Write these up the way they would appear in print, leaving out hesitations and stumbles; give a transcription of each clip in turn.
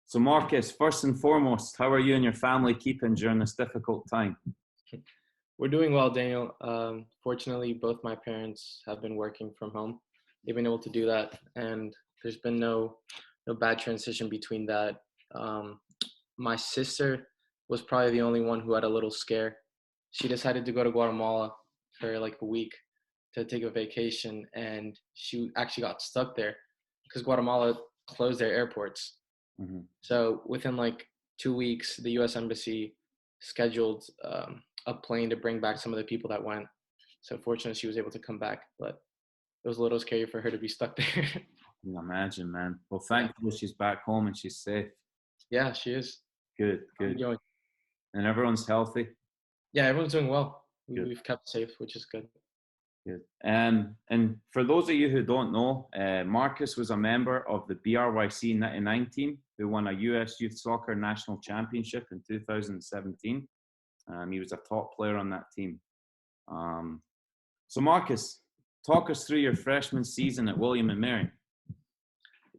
So Marcus, first and foremost, how are you and your family keeping during this difficult time? We're doing well, Daniel. Fortunately, both my parents have been working from home. They've been able to do that, and there's been no bad transition between that. Um, my sister was probably the only one who had a little scare. She decided to go to Guatemala for like a week to take a vacation, and she actually got stuck there because Guatemala closed their airports. Mm-hmm. So within like 2 weeks, the U.S. Embassy scheduled a plane to bring back some of the people that went. So fortunately, she was able to come back, but it was a little scary for her to be stuck there. I can imagine, man. Well, Yeah, thankfully she's back home and she's safe. yeah, she is. Good, How are you good. doing? And everyone's healthy. Yeah, everyone's doing well. Good, We've kept safe, which is good. good. And for those of you who don't know, Marcus was a member of the BRYC 99 team who won a US Youth Soccer National Championship in 2017. He was a top player on that team. So Marcus, talk us through your freshman season at William and Mary.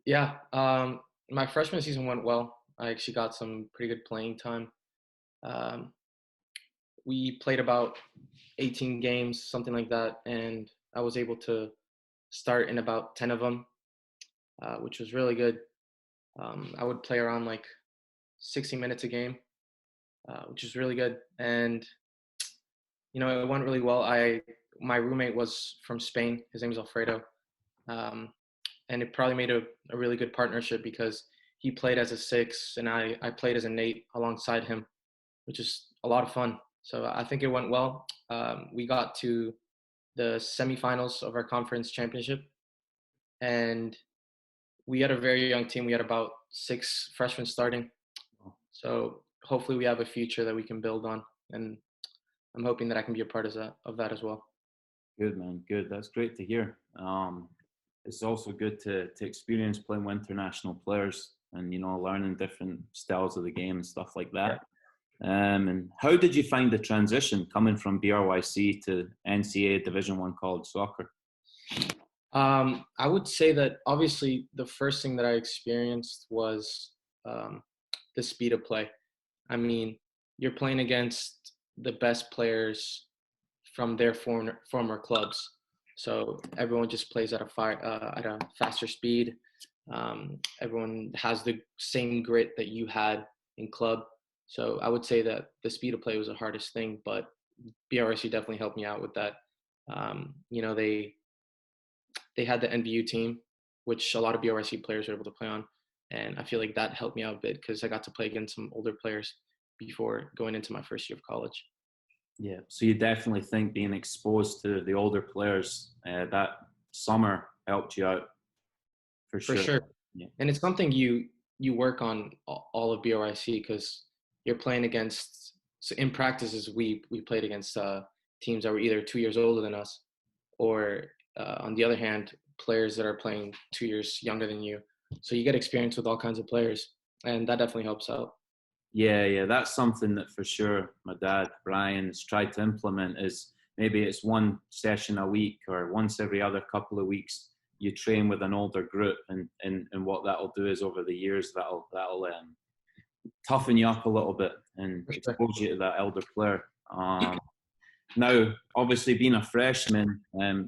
Yeah, my freshman season went well. I actually got some pretty good playing time. Um, we played about 18 games, something like that, and I was able to start in about 10 of them, which was really good. I would play around like 60 minutes a game, which is really good. And it went really well. My roommate was from Spain. His name is Alfredo, um, and it probably made a really good partnership because he played as a six and I played as an eight alongside him, which is a lot of fun. So I think it went well. We got to the semifinals of our conference championship, and we had a very young team. We had about 6 freshmen starting. So hopefully we have a future that we can build on, and I'm hoping that I can be a part of that as well. Good, man. Good. That's great to hear. It's also good to experience playing with international players and, learning different styles of the game and stuff like that. And how did you find the transition coming from BRYC to NCAA Division I college soccer? I would say that obviously the first thing that I experienced was the speed of play. I mean, you're playing against the best players from their former clubs, so everyone just plays at a faster speed. Everyone has the same grit that you had in club. So I would say that the speed of play was the hardest thing, but BRC definitely helped me out with that. They had the NBU team, which a lot of BRC players were able to play on. And I feel like that helped me out a bit because I got to play against some older players before going into my first year of college. Yeah, so you definitely think being exposed to the older players that summer helped you out for For sure. sure. Yeah. And it's something you work on all of BRIC because you're playing against, so in practices, we played against teams that were either 2 years older than us or on the other hand, players that are playing 2 years younger than you. So you get experience with all kinds of players, and that definitely helps out. Yeah, that's something that for sure my dad, Brian, has tried to implement is maybe it's one session a week or once every other couple of weeks you train with an older group and what that'll do is over the years that'll toughen you up a little bit and For sure. expose you to that elder player. Now, obviously being a freshman,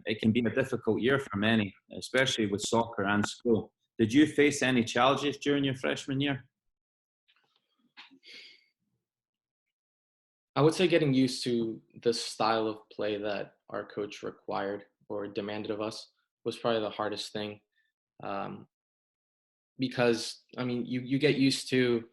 it can be a difficult year for many, especially with soccer and school. Did you face any challenges during your freshman year? I would say getting used to the style of play that our coach required or demanded of us was probably the hardest thing. Um, because, I mean, you get used to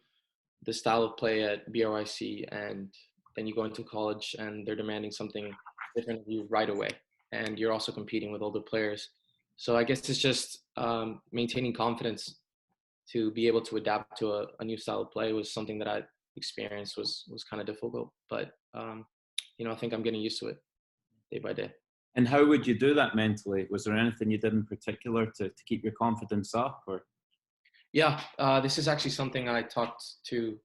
the style of play at BRYC and then you go into college and they're demanding something different of you right away. And you're also competing with older players. So I guess it's just maintaining confidence to be able to adapt to a new style of play was something that I experienced was kind of difficult. But, I think I'm getting used to it day by day. And how would you do that mentally? Was there anything you did in particular to keep your confidence up? Or Yeah, this is actually something I talked to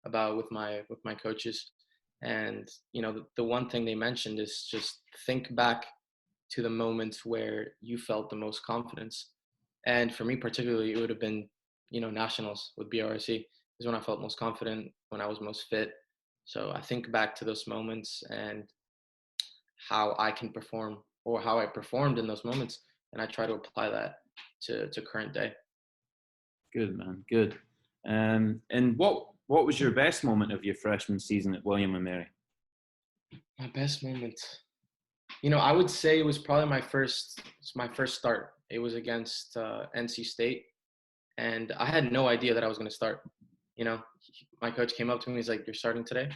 about with my coaches, and the one thing they mentioned is just think back to the moments where you felt the most confidence. And for me particularly, it would have been nationals with BRYC is when I felt most confident, when I was most fit. So I think back to those moments and how I can perform or how I performed in those moments, and I try to apply that to current day. Good, man. Good. And what was your best moment of your freshman season at William and Mary? My best moment, I would say it was probably my first start. It was against NC State, and I had no idea that I was going to start. My coach came up to me. He's like, "You're starting today,"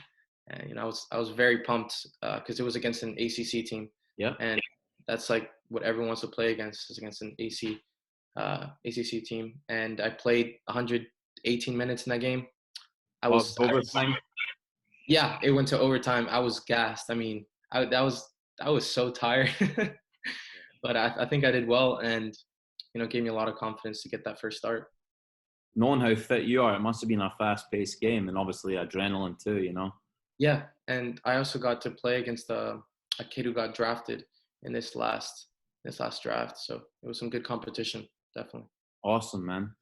and I was very pumped because it was against an ACC team. Yeah. And that's like what everyone wants to play against, is against an ACC team. And I played 118 minutes in that game. Overtime. Yeah, it went to overtime. I was gassed. I mean, I was so tired, but I think I did well, and gave me a lot of confidence to get that first start. Knowing how fit you are, it must have been a fast-paced game, and obviously adrenaline too. Yeah, and I also got to play against a kid who got drafted in this last draft, so it was some good competition, definitely. Awesome, man.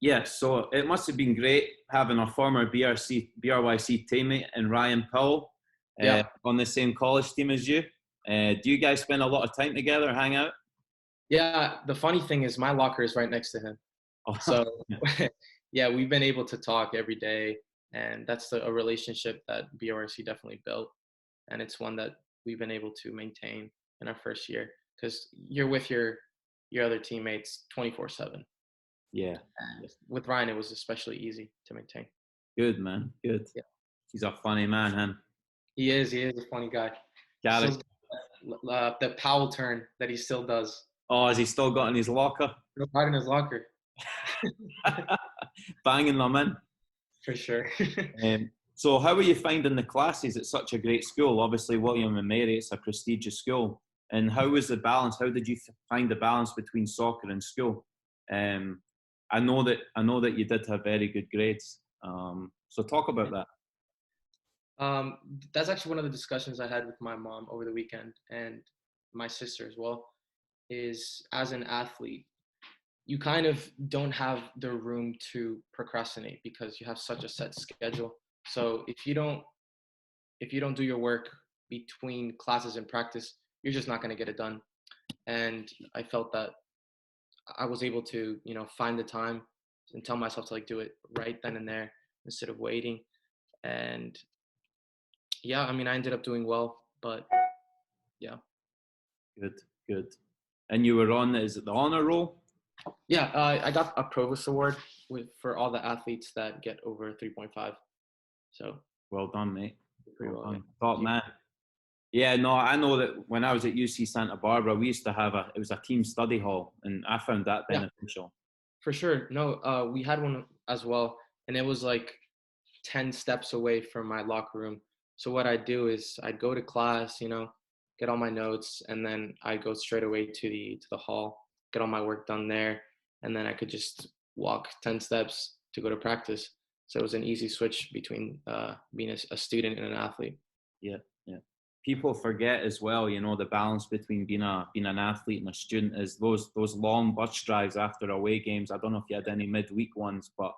Yeah, so it must have been great having a former BRYC teammate and Ryan Powell on the same college team as you. Do you guys spend a lot of time together, hang out? Yeah, the funny thing is my locker is right next to him. So, yeah, we've been able to talk every day, and that's a relationship that BRYC definitely built, and it's one that we've been able to maintain in our first year because you're with your other teammates 24/7. Yeah. And with Ryan, it was especially easy to maintain. Good, man. Good. Yeah. He's a funny man, huh? He is a funny guy. Got it. The Powell turn that he still does. Oh, has he still got in his locker? Right in his locker. Banging them in. For sure. So how are you finding the classes at such a great school? Obviously, William and Mary, it's a prestigious school. And how was the balance? How did you find the balance between soccer and school? I know that you did have very good grades. So talk about that. That's actually one of the discussions I had with my mom over the weekend, and my sister as well, is as an athlete, you kind of don't have the room to procrastinate because you have such a set schedule. So if you don't do your work between classes and practice, you're just not going to get it done. And I felt that I was able to, find the time and tell myself to do it right then and there instead of waiting. And yeah, I mean, I ended up doing well, but yeah. Good. And you were on, is it the honor roll? Yeah, I got a Provost Award for all the athletes that get over 3.5. So well done, mate. Well done. Top man. Yeah, no, I know that when I was at UC Santa Barbara, we used to have it was a team study hall, and I found that beneficial. For sure. No, we had one as well, and it was 10 steps away from my locker room. So what I'd do is I'd go to class, get all my notes, and then I'd go straight away to the hall, get all my work done there, and then I could just walk 10 steps to go to practice. So it was an easy switch between being a student and an athlete. Yeah. People forget as well, the balance between being an athlete and a student is those long bus drives after away games. I don't know if you had any midweek ones, but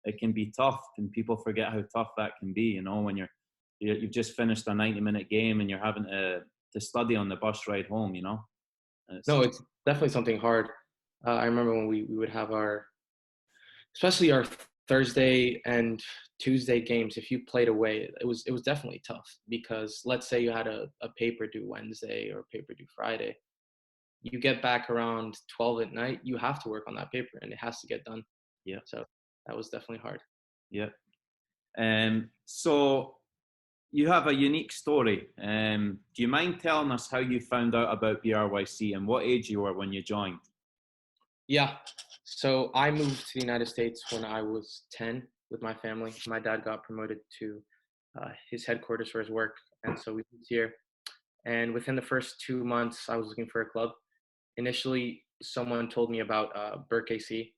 it can be tough, and people forget how tough that can be. When you've just finished a 90-minute game and you're having to study on the bus ride home. It's definitely something hard. I remember when we would have especially our Thursday and Tuesday games. If you played away, it was definitely tough, because let's say you had a paper due Wednesday or a paper due Friday, you get back around 12 at night, you have to work on that paper and it has to get done. Yeah. So that was definitely hard. Yeah. So you have a unique story. Do you mind telling us how you found out about BRYC and what age you were when you joined? Yeah. So I moved to the United States when I was 10 with my family. My dad got promoted to his headquarters for his work, and so we moved here. And within the first 2 months, I was looking for a club. Initially, someone told me about BRYC,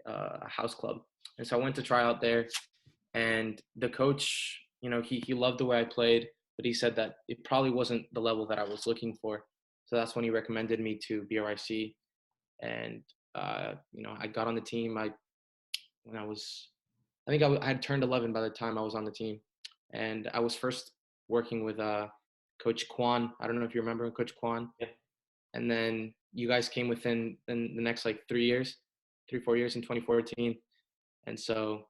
a house club. And so I went to try out there, and the coach, he loved the way I played, but he said that it probably wasn't the level that I was looking for. So that's when he recommended me to BRYC. And I got on the team. When I was, I think I had turned 11 by the time I was on the team, and I was first working with Coach Kwan. I don't know if you remember Coach Kwan. Yeah. And then you guys came within the next like 4 years in 2014, and so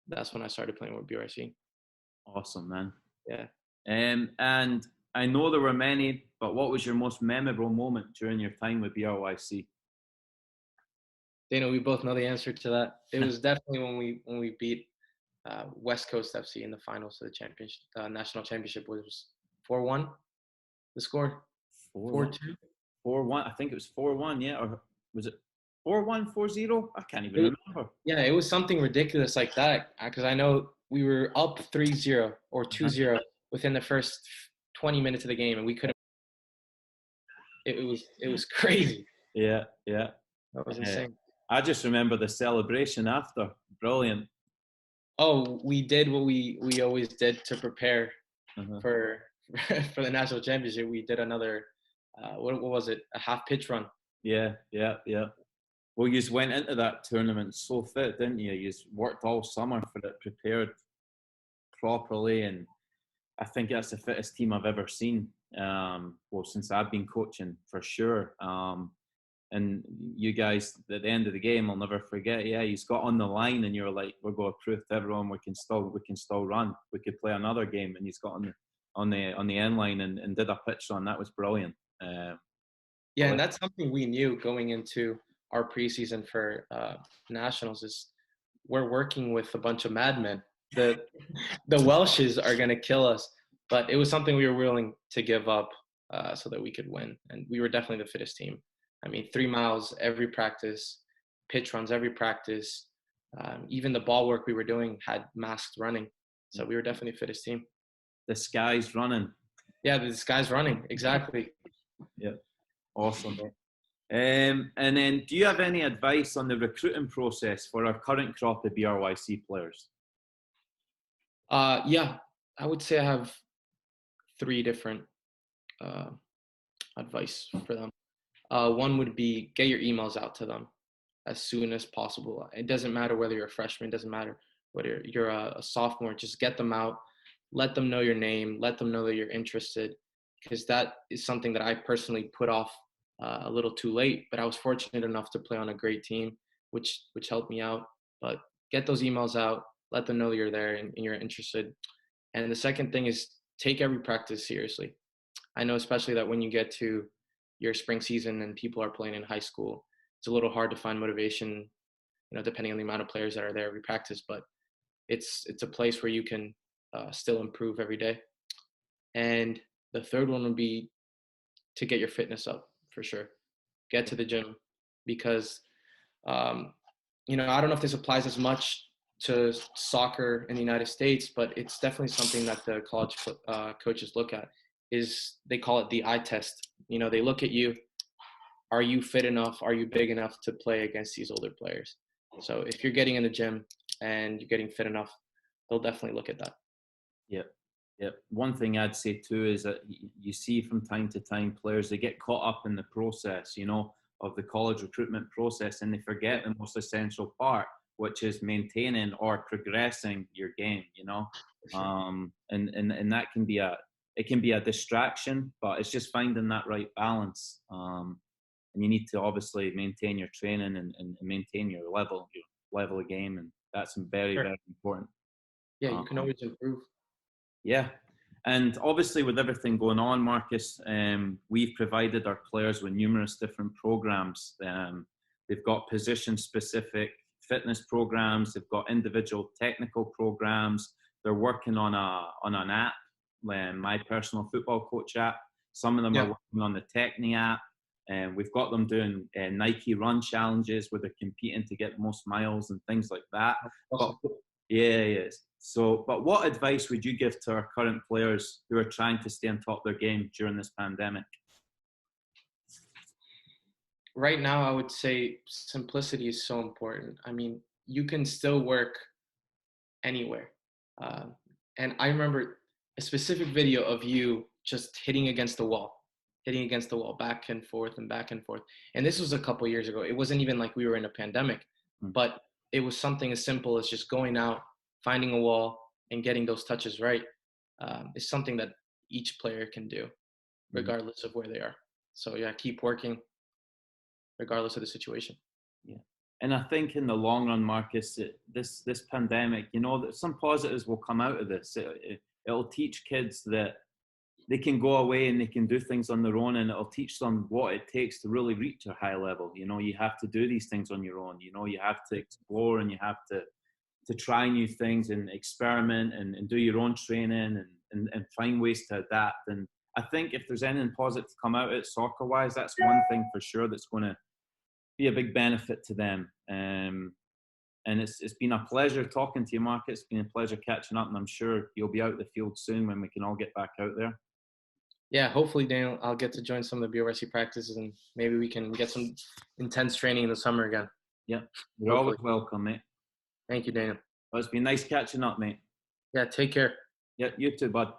that's when I started playing with BRYC. Awesome, man. Yeah. And I know there were many, but what was your most memorable moment during your time with BRYC? Dana, we both know the answer to that. It was definitely when we beat West Coast FC in the finals of the championship, national championship. Was 4-1 the score? 4-1. 4-2. 4-1. I think it was 4-1. Yeah, or was it 4-1, 4-0? I can't even remember. Yeah, it was something ridiculous like that because I know we were up 3-0 or 2-0 within the first 20 minutes of the game, and we couldn't. It was crazy. Yeah. That was insane. I just remember the celebration after. Brilliant. Oh, we did what we always did to prepare for for the national championship. We did another what was it? A half pitch run. Yeah. Well, you just went into that tournament so fit, didn't you? You just worked all summer for it, prepared properly, and I think that's the fittest team I've ever seen. Well, since I've been coaching, for sure. And you guys, at the end of the game, I'll never forget. Yeah, he's got on the line, and you're like, "We're going to prove to everyone we can still run. We could play another game." And he's got on the end line and did a pitch run. That was brilliant. Yeah, and that's something we knew going into our preseason for nationals. Is we're working with a bunch of madmen. The Welshes are going to kill us, but it was something we were willing to give up so that we could win, and we were definitely the fittest team. I mean, 3 miles every practice, pitch runs every practice. Even the ball work we were doing had masked running, so we were definitely the fittest team. The sky's running. Yeah, the sky's running, exactly. Yeah, awesome. And then, do you have any advice on the recruiting process for our current crop of BRYC players? Yeah, I would say I have 3 different advice for them. One would be get your emails out to them as soon as possible. It doesn't matter whether you're a freshman, it doesn't matter whether you're a sophomore, just get them out, let them know your name, let them know that you're interested, because that is something that I personally put off a little too late, but I was fortunate enough to play on a great team, which helped me out. But get those emails out, let them know you're there and you're interested. And the second thing is take every practice seriously. I know especially that when you get to your spring season and people are playing in high school, it's a little hard to find motivation, depending on the amount of players that are there every practice, but it's a place where you can still improve every day. And the third one would be to get your fitness up for sure. Get to the gym because, I don't know if this applies as much to soccer in the United States, but it's definitely something that the college coaches look at. Is they call it the eye test. They look at you. Are you fit enough? Are you big enough to play against these older players? So if you're getting in the gym and you're getting fit enough, they'll definitely look at that. Yep. One thing I'd say too is that you see from time to time players, they get caught up in the process, of the college recruitment process, and they forget the most essential part, which is maintaining or progressing your game, Sure. And that can be a distraction, but it's just finding that right balance. And you need to obviously maintain your training and maintain your level of game, and that's very, Sure. very important. Yeah, you can always improve. Yeah. And obviously, with everything going on, Marcus, we've provided our players with numerous different programs. They've got position-specific fitness programs. They've got individual technical programs. They're working on an app, my personal football coach app. Some of them are working on the Techni app. And we've got them doing Nike run challenges where they're competing to get the most miles and things like that. Awesome. But yes. So, but what advice would you give to our current players who are trying to stay on top of their game during this pandemic? Right now, I would say simplicity is so important. I mean, you can still work anywhere. And I remember a specific video of you just hitting against the wall. hitting against the wall, back and forth and back and forth. And this was a couple years ago. It wasn't even like we were in a pandemic, Mm. but it was something as simple as just going out, finding a wall, and getting those touches right. Is something that each player can do, regardless of where they are. So yeah, keep working, regardless of the situation. Yeah. And I think in the long run, Marcus, this pandemic, you know, that some positives will come out of this. It'll teach kids that they can go away and they can do things on their own, and it'll teach them what it takes to really reach a high level. You know, you have to do these things on your own. You know, you have to explore, and you have to try new things and experiment and do your own training and find ways to adapt. And I think if there's anything positive to come out of it soccer wise, that's one thing for sure that's going to be a big benefit to them. And it's been a pleasure talking to you, Mark. It's been a pleasure catching up, and I'm sure you'll be out the field soon when we can all get back out there. Yeah, hopefully, Daniel, I'll get to join some of the BRYC practices, and maybe we can get some intense training in the summer again. Yeah, you're Hopefully. always welcome, mate. Thank you, Daniel. Well, it's been nice catching up, mate. Yeah, take care. Yeah, you too, bud.